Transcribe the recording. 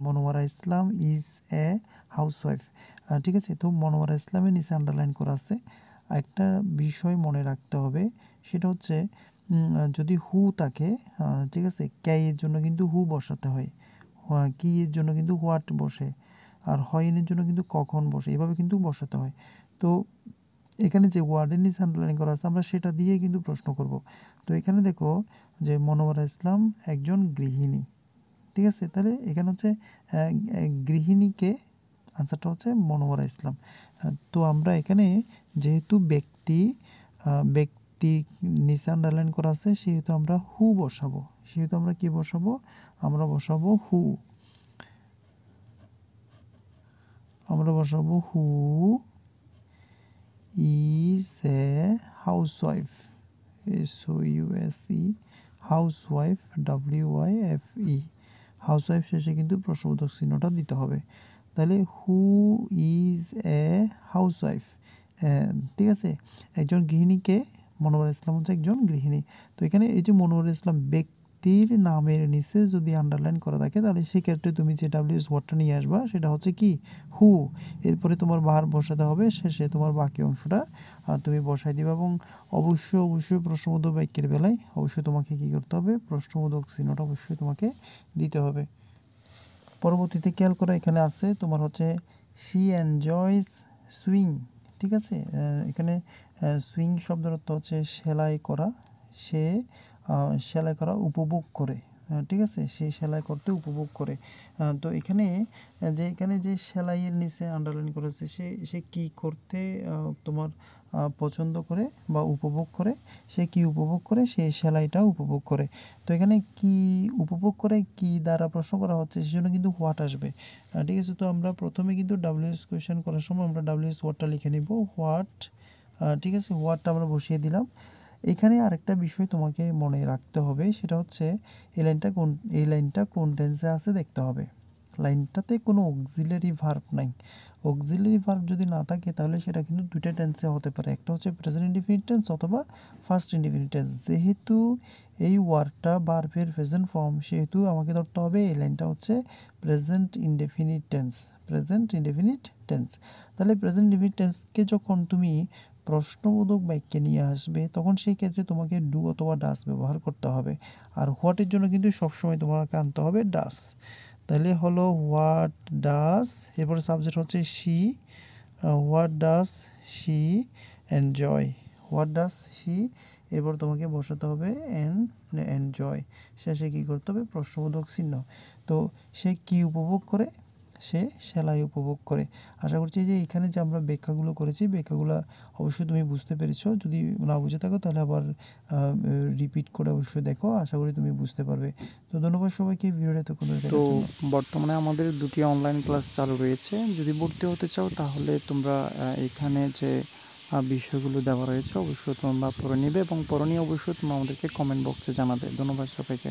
Monowara Islam is a housewife. ঠিক আছে, তো মনোয়ারা ইসলামের নিচে আন্ডারলাইন করা আছে। একটা বিষয় মনে রাখতে হবে, সেটা হচ্ছে যদি হু থাকে, ঠিক আছে, ক্যাই এর জন্য কিন্তু হু বসাতে হয়, কি এর জন্য কিন্তু হোয়াট বসে, আর হয়নের জন্য কিন্তু কখন বসে, এভাবে কিন্তু বসাতে হয়। তো এখানে যে ওয়ার্ডের নিচে আন্ডারলাইন করা আছে আমরা সেটা দিয়ে কিন্তু প্রশ্ন করব। তো এখানে দেখো যে মনোয়ারা ইসলাম একজন গৃহিণী, ঠিক আছে, তাহলে এখানে হচ্ছে গৃহিণীকে, আনসারটা হচ্ছে মনোয়ারা ইসলাম। তো আমরা এখানে যেহেতু ব্যক্তি নিচে আন্ডারলাইন করা আছে, সেহেতু আমরা হু বসাবো। সেহেতু আমরা কি বসাবো? আমরা বসাবো হু। আমরা বসাবো who is a housewife, SOUSE, housewife, WYFE, housewife শেষে কিন্তু প্রশ্নবোধক চিহ্নটা দিতে হবে। তাহলে হু ইজ এ হাউসওয়াইফ, ঠিক আছে, একজন গৃহিণীকে, মনোয়ারা ইসলাম হচ্ছে একজন গৃহিণী। তো এখানে এই যে মনোয়ারা ইসলাম ব্যক্তির নামের নিচে যদি আন্ডারলাইন করা থাকে, তাহলে সেক্ষেত্রে তুমি যে WS ওয়ার্ডটা নিয়ে আসবা সেটা হচ্ছে কি হু। এরপরে তোমার ভার্ব বসাতে হবে, শেষে তোমার বাকি অংশটা তুমি বসাই দিবা। এবং অবশ্যই প্রশ্নবোধক বাক্যের বেলায় অবশ্যই তোমাকে কী করতে হবে? প্রশ্নবোধক চিহ্নটা অবশ্যই তোমাকে দিতে হবে। পরবর্তীতে খেয়াল করা, এখানে আছে তোমার হচ্ছে শি এনজয়স সুইং, ঠিক আছে। এখানে সুইং শব্দের অর্থ হচ্ছে সেলাই করা। সে সেলাই করা উপভোগ করে, ঠিক আছে, সে সেলাই করতে উপভোগ করে। তো এখানে যে সেলাইয়ের নিচে আন্ডারলাইন করেছে, সে কী করতে তোমার পছন্দ করে বা উপভোগ করে, সে কি উপভোগ করে? সে সেলাইটা উপভোগ করে। তো এখানে কি উপভোগ করে কি দ্বারা প্রশ্ন করা হচ্ছে, সেজন্য কিন্তু হোয়াট আসবে, ঠিক আছে। তো আমরা প্রথমে কিন্তু WS কোয়েশ্চেন করার সময় আমরা WS ওয়ার্ডটা লিখে নিব, হোয়াট, ঠিক আছে, হোয়াটটা আমরা বসিয়ে দিলাম। এখানে আরেকটা বিষয় তোমাকে মনে রাখতে হবে, সেটা হচ্ছে এই লাইনটা কোন টেন্সে আছে দেখতে হবে। লাইনটাতে কোনো অক্সিলারি ভার্ব নাই। অক্সিলারি ভার্ব যদি না থাকে তাহলে সেটা কিন্তু দুইটা টেন্সে হতে পারে, একটা হচ্ছে প্রেজেন্ট ইনডেফিনিট টেন্স অথবা ফার্স্ট ইনডেফিনিট টেন্স। যেহেতু এই ওয়ার্ডটা ভার্বের প্রেজেন্ট ফর্ম, সেহেতু আমাকে ধরতে হবে এই লাইনটা হচ্ছে প্রেজেন্ট ইনডেফিনিট টেন্স। তাহলে প্রেজেন্ট ইনডেফিনিট টেন্সকে যখন তুমি প্রশ্নবোধক বাক্যে নিয়ে আসবে, তখন সেই ক্ষেত্রে তোমাকে ডু অথবা ডাস ব্যবহার করতে হবে। আর হোয়াটের জন্য কিন্তু সবসময় তোমাকে আনতে হবে ডাস। তাহলে হলো হোয়াট ডাস, এরপরে সাবজেক্ট হচ্ছে she, what does she enjoy, এরপর তোমাকে বসাতে হবে এনজয়, শেষে কী করতে হবে? প্রশ্নবোধক চিহ্ন। তো সে কি উপভোগ করে? সে সেলাই উপভোগ করে। আশা করছি যে এখানে যে আমরা ব্যাখ্যাগুলো করেছি, ব্যাখ্যাগুলো অবশ্যই তুমি বুঝতে পেরেছো। যদি না বুঝে থাকো তাহলে আবার রিপিট করে অবশ্যই দেখো, আশা করি তুমি বুঝতে পারবে। তো ধন্যবাদ সবাইকে ভিডিওটা এতক্ষণ ধরে দেখার জন্য। বর্তমানে আমাদের 2টি অনলাইন ক্লাস চালু রয়েছে। যদি ভর্তি হতে চাও তাহলে তোমরা এখানে যে বিষয়গুলো দেওয়া রয়েছে অবশ্যই তোমরা পড়ে নিবে, এবং পড়ে নিয়ে অবশ্যই তোমরা আমাদেরকে কমেন্ট বক্সে জানাবে। ধন্যবাদ সবাইকে।